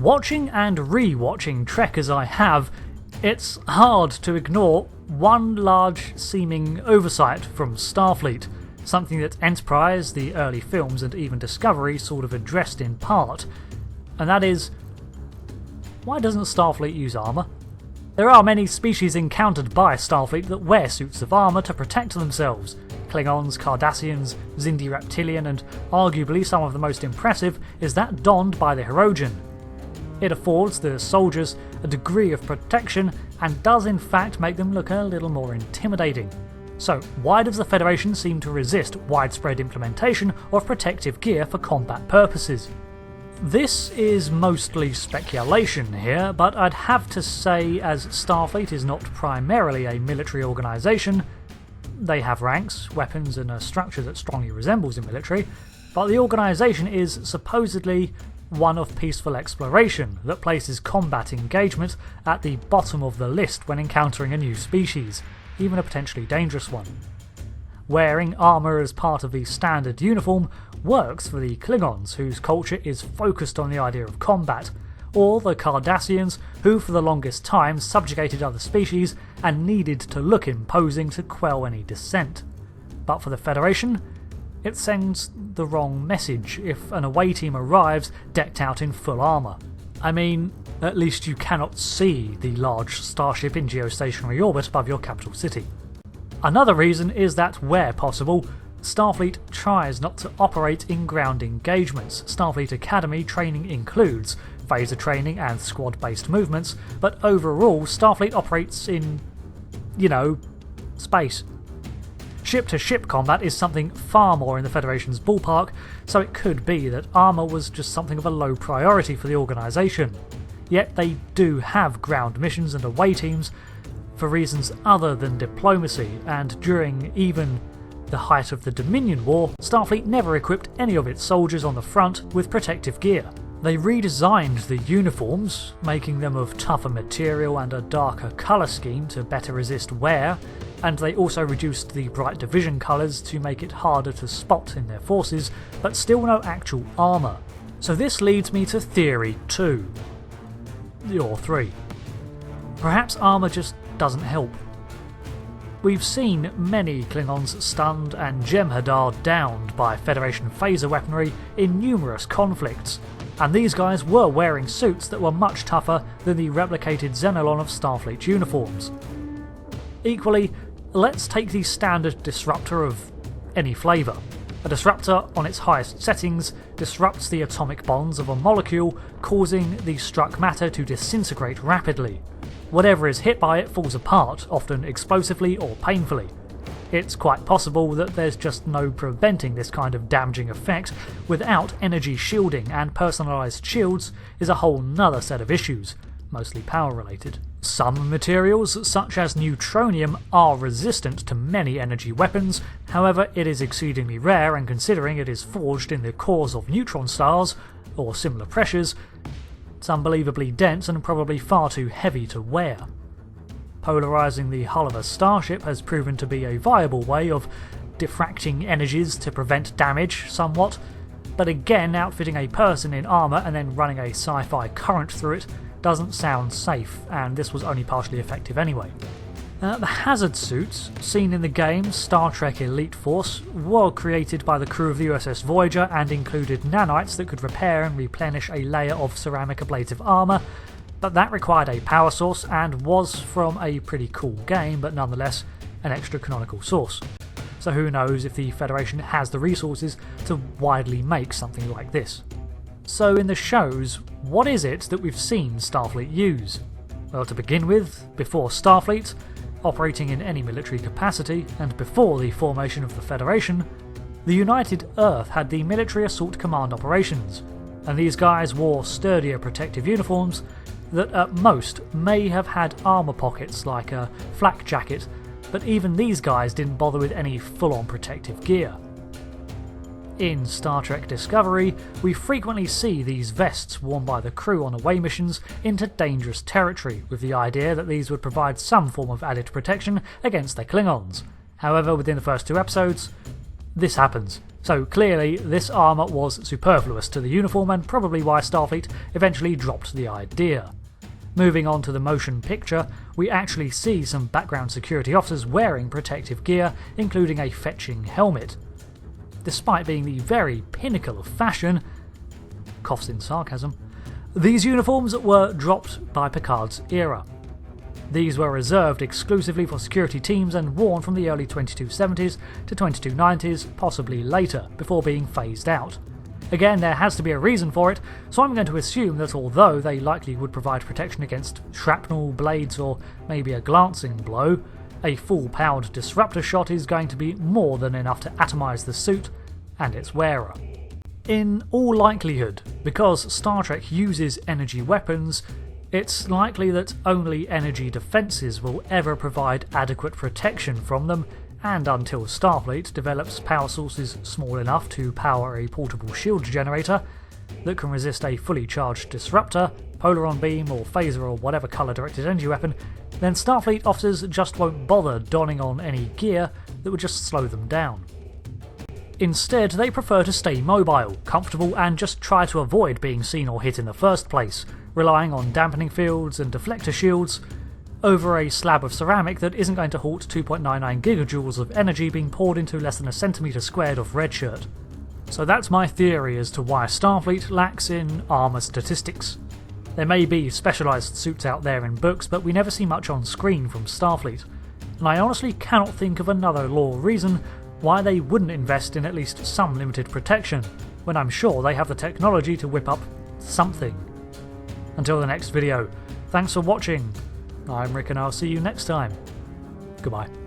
Watching and re-watching Trek as I have, it's hard to ignore one large seeming oversight from Starfleet, something that Enterprise, the early films and even Discovery sort of addressed in part, and that is, why doesn't Starfleet use armour? There are many species encountered by Starfleet that wear suits of armour to protect themselves. Klingons, Cardassians, Xindi Reptilian, and arguably some of the most impressive is that donned by the Hirogen. It affords the soldiers a degree of protection and does in fact make them look a little more intimidating. So why does the Federation seem to resist widespread implementation of protective gear for combat purposes? This is mostly speculation here, but I'd have to say, as Starfleet is not primarily a military organisation, they have ranks, weapons and a structure that strongly resembles the military, but the organisation is supposedly one of peaceful exploration that places combat engagement at the bottom of the list when encountering a new species, even a potentially dangerous one. Wearing armour as part of the standard uniform works for the Klingons, whose culture is focused on the idea of combat, or the Cardassians, who for the longest time subjugated other species and needed to look imposing to quell any dissent. But for the Federation, it sends the wrong message if an away team arrives decked out in full armour. I mean, at least you cannot see the large starship in geostationary orbit above your capital city. Another reason is that, where possible, Starfleet tries not to operate in ground engagements. Starfleet Academy training includes phaser training and squad-based movements, but overall Starfleet operates in, space. Ship-to-ship combat is something far more in the Federation's ballpark, so it could be that armour was just something of a low priority for the organisation. Yet they do have ground missions and away teams for reasons other than diplomacy, and during even the height of the Dominion War, Starfleet never equipped any of its soldiers on the front with protective gear. They redesigned the uniforms, making them of tougher material and a darker colour scheme to better resist wear, and they also reduced the bright division colours to make it harder to spot in their forces, but still no actual armour. So this leads me to Theory 2. Or 3. Perhaps armour just doesn't help. We've seen many Klingons stunned and Jem'Hadar downed by Federation phaser weaponry in numerous conflicts, and these guys were wearing suits that were much tougher than the replicated Xenolon of Starfleet uniforms. Equally, let's take the standard disruptor of any flavour. A disruptor on its highest settings disrupts the atomic bonds of a molecule, causing the struck matter to disintegrate rapidly. Whatever is hit by it falls apart, often explosively or painfully. It's quite possible that there's just no preventing this kind of damaging effect without energy shielding, and personalised shields is a whole nother set of issues, mostly power related. Some materials, such as neutronium, are resistant to many energy weapons, however it is exceedingly rare, and considering it is forged in the cores of neutron stars, or similar pressures, it's unbelievably dense and probably far too heavy to wear. Polarising the hull of a starship has proven to be a viable way of diffracting energies to prevent damage somewhat, but again, outfitting a person in armour and then running a sci-fi current through it doesn't sound safe, and this was only partially effective anyway. The hazard suits, seen in the game Star Trek Elite Force, were created by the crew of the USS Voyager and included nanites that could repair and replenish a layer of ceramic ablative armour, but that required a power source and was from a pretty cool game, but nonetheless an extra canonical source. So who knows if the Federation has the resources to widely make something like this. So in the shows, what is it that we've seen Starfleet use? Well, to begin with, before Starfleet, operating in any military capacity, and before the formation of the Federation, the United Earth had the Military Assault Command operations, and these guys wore sturdier protective uniforms that at most may have had armour pockets like a flak jacket, but even these guys didn't bother with any full-on protective gear. In Star Trek Discovery, we frequently see these vests worn by the crew on away missions into dangerous territory, with the idea that these would provide some form of added protection against their Klingons. However, within the first 2 episodes, this happens. So clearly this armour was superfluous to the uniform and probably why Starfleet eventually dropped the idea. Moving on to the motion picture, we actually see some background security officers wearing protective gear, including a fetching helmet. Despite being the very pinnacle of fashion, coughs in sarcasm, these uniforms were dropped by Picard's era. These were reserved exclusively for security teams and worn from the early 2270s to 2290s, possibly later, before being phased out. Again, there has to be a reason for it, so I'm going to assume that although they likely would provide protection against shrapnel, blades, or maybe a glancing blow, a full-powered disruptor shot is going to be more than enough to atomize the suit and its wearer. In all likelihood, because Star Trek uses energy weapons, it's likely that only energy defences will ever provide adequate protection from them, and until Starfleet develops power sources small enough to power a portable shield generator that can resist a fully charged disruptor, polaron beam or phaser or whatever colour-directed energy weapon, then Starfleet officers just won't bother donning on any gear that would just slow them down. Instead, they prefer to stay mobile, comfortable, and just try to avoid being seen or hit in the first place, relying on dampening fields and deflector shields over a slab of ceramic that isn't going to halt 2.99 gigajoules of energy being poured into less than a centimetre squared of redshirt. So that's my theory as to why Starfleet lacks in armour statistics. There may be specialised suits out there in books, but we never see much on screen from Starfleet, and I honestly cannot think of another lore reason why they wouldn't invest in at least some limited protection, when I'm sure they have the technology to whip up something. Until the next video, thanks for watching. I'm Rick and I'll see you next time. Goodbye.